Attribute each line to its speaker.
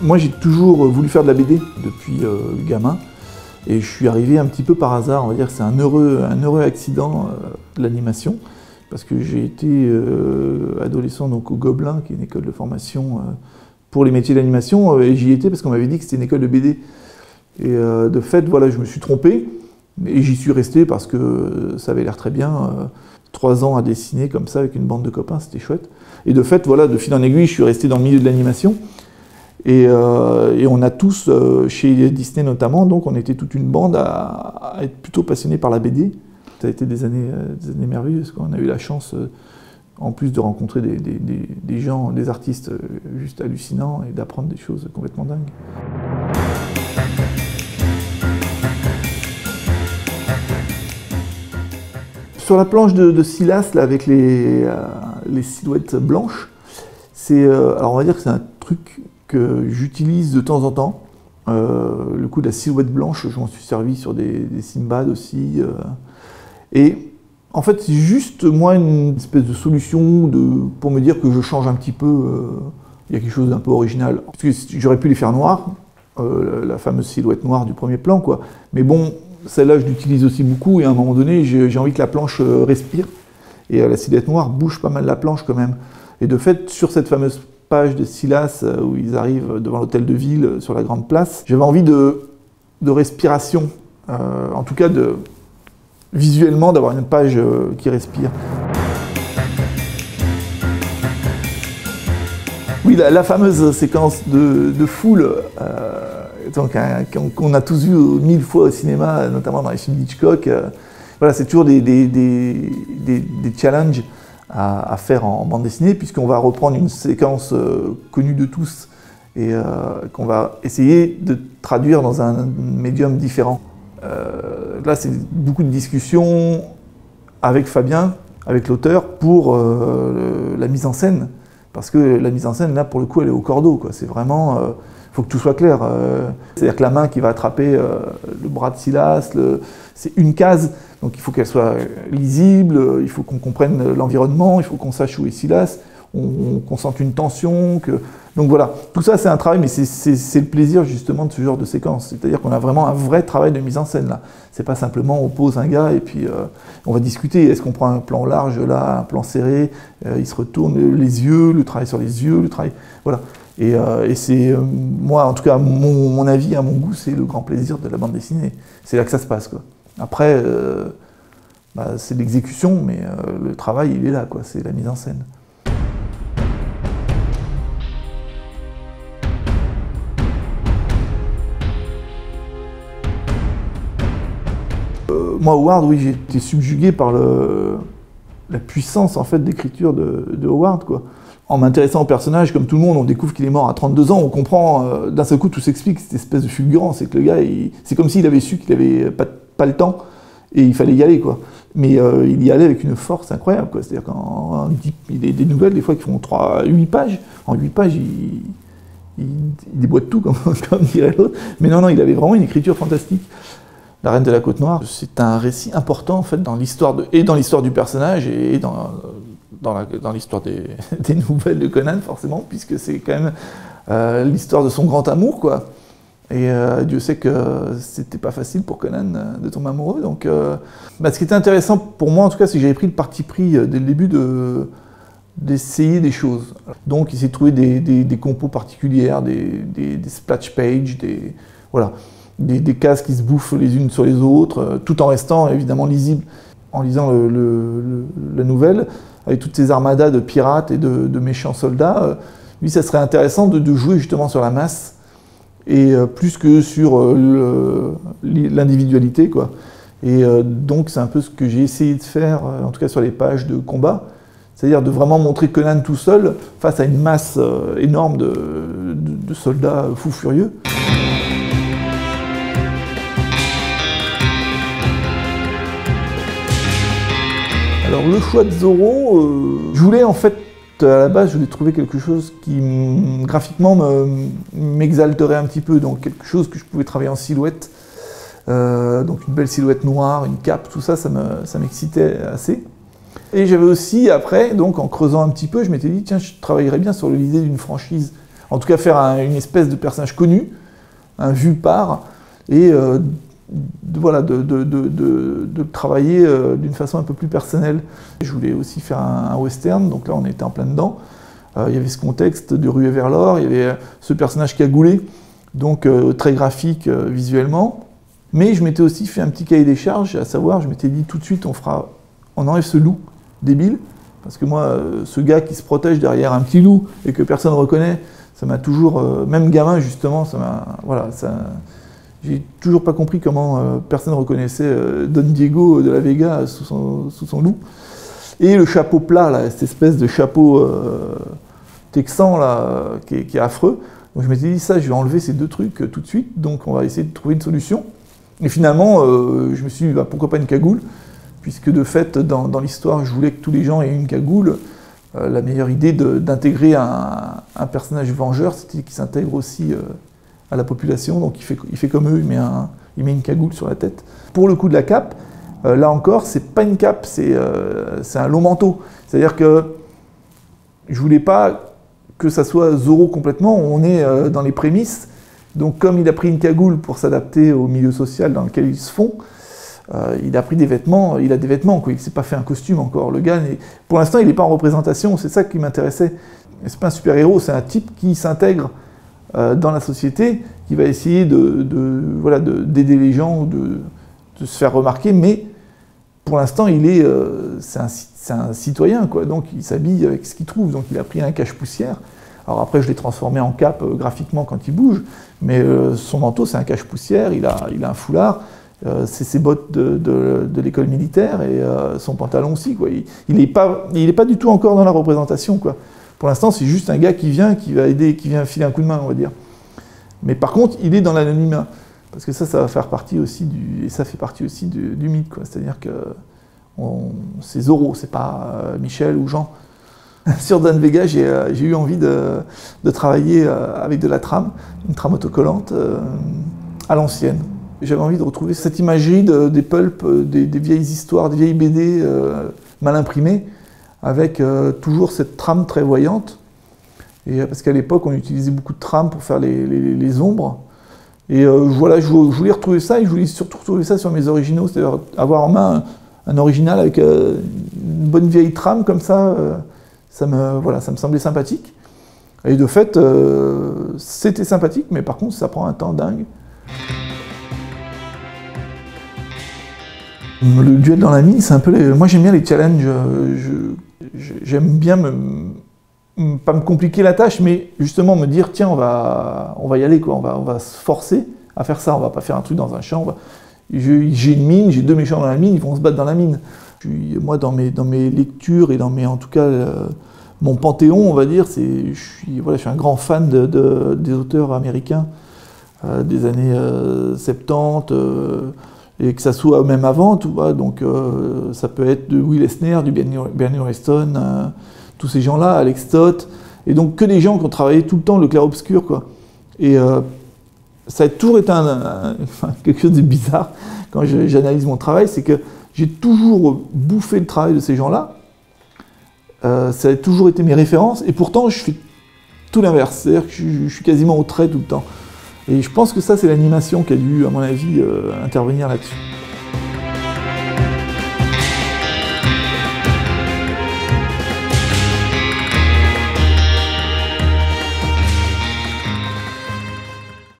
Speaker 1: Moi j'ai toujours voulu faire de la BD depuis gamin et je suis arrivé un petit peu par hasard, on va dire que c'est un heureux accident de l'animation parce que j'ai été adolescent donc, au Gobelin qui est une école de formation pour les métiers d'animation et j'y étais parce qu'on m'avait dit que c'était une école de BD. Et de fait, voilà, je me suis trompé et j'y suis resté parce que ça avait l'air très bien. 3 ans à dessiner comme ça avec une bande de copains, c'était chouette. Et de fait, voilà, de fil en aiguille, je suis resté dans le milieu de l'animation. Et on a tous, chez Disney notamment, donc on était toute une bande à être plutôt passionnés par la BD. Ça a été des années merveilleuses, quoi. On a eu la chance, en plus de rencontrer des gens, des artistes juste hallucinants et d'apprendre des choses complètement dingues. Sur la planche de Silas, là, avec les silhouettes blanches, alors on va dire que c'est un truc que j'utilise de temps en temps. Le coup de la silhouette blanche, je m'en suis servi sur des Simbad aussi. Et en fait, c'est juste moi une espèce de solution pour me dire que je change un petit peu. Il y a quelque chose d'un peu original. Parce que j'aurais pu les faire noirs, la fameuse silhouette noire du premier plan, quoi. Mais bon, celle-là, je l'utilise aussi beaucoup, et à un moment donné, j'ai envie que la planche respire. Et la silhouette noire bouge pas mal la planche quand même. Et de fait, sur cette fameuse page de Silas, où ils arrivent devant l'hôtel de ville, sur la grande place, j'avais envie de respiration, en tout cas visuellement, d'avoir une page qui respire. Oui, la fameuse séquence de foule, qu'on a tous vu 1000 fois au cinéma, notamment dans les films d'Hitchcock. Voilà, c'est toujours des challenges à faire en bande dessinée, puisqu'on va reprendre une séquence connue de tous et qu'on va essayer de traduire dans un médium différent. Là, c'est beaucoup de discussions avec Fabien, avec l'auteur, pour la mise en scène. Parce que la mise en scène, là, pour le coup, elle est au cordeau, quoi. C'est vraiment... faut que tout soit clair. C'est-à-dire que la main qui va attraper le bras de Silas, c'est une case, donc il faut qu'elle soit lisible, il faut qu'on comprenne l'environnement, il faut qu'on sache où est Silas, qu'on sente une tension. Donc voilà, tout ça c'est un travail, mais c'est le plaisir justement de ce genre de séquence. C'est-à-dire qu'on a vraiment un vrai travail de mise en scène là. C'est pas simplement on pose un gars et puis on va discuter. Est-ce qu'on prend un plan large là, un plan serré, il se retourne les yeux, le travail sur les yeux, le travail... Voilà. Et c'est, moi, en tout cas, mon avis, à mon goût, c'est le grand plaisir de la bande dessinée. C'est là que ça se passe, quoi. Après, c'est l'exécution, mais le travail, il est là, quoi. C'est la mise en scène. Moi, Howard, oui, j'ai été subjugué par la puissance, en fait, d'écriture de Howard, quoi. En m'intéressant au personnage, comme tout le monde, on découvre qu'il est mort à 32 ans, on comprend, d'un seul coup, tout s'explique, cette espèce de fulgurance, c'est que le gars, c'est comme s'il avait su qu'il n'avait pas le temps, et il fallait y aller, quoi. Mais il y allait avec une force incroyable, quoi. C'est-à-dire qu'il y a des nouvelles, des fois, qui font 8 pages. En 8 pages, il déboîte tout, comme dirait l'autre. Mais non, il avait vraiment une écriture fantastique. La Reine de la Côte Noire, c'est un récit important, en fait, dans l'histoire du personnage, et dans l'histoire des nouvelles de Conan, forcément, puisque c'est quand même l'histoire de son grand amour, quoi. Et Dieu sait que c'était pas facile pour Conan de tomber amoureux. Donc, ce qui était intéressant pour moi, en tout cas, c'est que j'avais pris le parti pris dès le début d'essayer des choses. Donc, essayer de trouver des compos particulières, des splash pages, voilà, des cases qui se bouffent les unes sur les autres, tout en restant évidemment lisible. En lisant la nouvelle, avec toutes ces armadas de pirates et de méchants soldats, lui, ça serait intéressant de jouer justement sur la masse, et plus que sur l'individualité, quoi. Et donc, c'est un peu ce que j'ai essayé de faire, en tout cas sur les pages de combat, c'est-à-dire de vraiment montrer Conan tout seul face à une masse énorme de soldats fous furieux. Alors le choix de Zoro, je voulais en fait, à la base, je voulais trouver quelque chose qui graphiquement m'exalterait un petit peu, donc quelque chose que je pouvais travailler en silhouette, donc une belle silhouette noire, une cape, tout ça, ça m'excitait assez. Et j'avais aussi, après, donc en creusant un petit peu, je m'étais dit, tiens, je travaillerais bien sur l'idée d'une franchise, en tout cas faire une espèce de personnage connu, un vu par, et de travailler d'une façon un peu plus personnelle. Je voulais aussi faire un western, donc là on était en plein dedans. Il y avait ce contexte de ruée vers l'or, il y avait ce personnage cagoulé, donc très graphique visuellement. Mais je m'étais aussi fait un petit cahier des charges, à savoir, je m'étais dit tout de suite on enlève ce loup débile, parce que moi, ce gars qui se protège derrière un petit loup et que personne ne reconnaît, ça m'a toujours, même gamin justement, j'ai toujours pas compris comment personne ne reconnaissait Don Diego de la Vega sous son loup. Et le chapeau plat, là, cette espèce de chapeau texan là, qui est affreux. Donc je m'étais dit, ça, je vais enlever ces deux trucs tout de suite, donc on va essayer de trouver une solution. Et finalement, je me suis dit, bah, pourquoi pas une cagoule, puisque de fait, dans l'histoire, je voulais que tous les gens aient une cagoule. La meilleure idée d'intégrer un personnage vengeur, c'était qu'il s'intègre aussi à la population, donc il fait comme eux, il met une cagoule sur la tête. Pour le coup de la cape, là encore, c'est pas une cape, c'est un long manteau. C'est-à-dire que je voulais pas que ça soit Zorro complètement, on est dans les prémices. Donc comme il a pris une cagoule pour s'adapter au milieu social dans lequel ils se font, il a pris des vêtements, il a des vêtements, quoi. Il ne s'est pas fait un costume encore. Le gars, pour l'instant, il n'est pas en représentation, c'est ça qui m'intéressait. C'est pas un super-héros, c'est un type qui s'intègre dans la société, qui va essayer d'aider les gens, de se faire remarquer, mais pour l'instant, c'est un citoyen, quoi. Donc il s'habille avec ce qu'il trouve, donc il a pris un cache-poussière. Alors après, je l'ai transformé en cape graphiquement quand il bouge, mais son manteau, c'est un cache-poussière, il a un foulard, c'est ses bottes de l'école militaire et son pantalon aussi, quoi. Il n'est pas du tout encore dans la représentation, quoi. Pour l'instant, c'est juste un gars qui vient filer un coup de main, on va dire. Mais par contre, il est dans l'anonymat, parce que ça va faire partie aussi ça fait partie aussi du mythe, quoi. C'est-à-dire que c'est Zorro, c'est pas Michel ou Jean. Sur Dan Vega, j'ai eu envie de travailler avec de la trame, une trame autocollante à l'ancienne. J'avais envie de retrouver cette imagerie des pulps, des vieilles histoires, des vieilles BD mal imprimées, avec toujours cette trame très voyante. Et, parce qu'à l'époque, on utilisait beaucoup de trames pour faire les ombres. Et voilà, je voulais retrouver ça, et je voulais surtout retrouver ça sur mes originaux, c'est-à-dire avoir en main un original avec une bonne vieille trame comme ça. Ça me semblait sympathique. Et de fait, c'était sympathique, mais par contre, ça prend un temps dingue. Le duel dans la mine, c'est un peu moi, j'aime bien les challenges. J'aime bien pas me compliquer la tâche, mais justement me dire, tiens, on va y aller, quoi. On va se forcer à faire ça. On va pas faire un truc dans un champ. J'ai une mine, j'ai deux méchants dans la mine, ils vont se battre dans la mine. Moi, dans mes lectures et en tout cas, mon panthéon, on va dire, je suis un grand fan des auteurs américains des années 70, et que ça soit même avant, tu vois. Donc ça peut être de Will Eisner, du Bernie Wreston, tous ces gens-là, Alex Stott, et donc que des gens qui ont travaillé tout le temps le clair-obscur, quoi. Et ça a toujours été quelque chose de bizarre quand j'analyse mon travail, c'est que j'ai toujours bouffé le travail de ces gens-là. Ça a toujours été mes références, et pourtant je fais tout l'inverse, c'est-à-dire que je suis quasiment au trait tout le temps. Et je pense que ça, c'est l'animation qui a dû, à mon avis, intervenir là-dessus.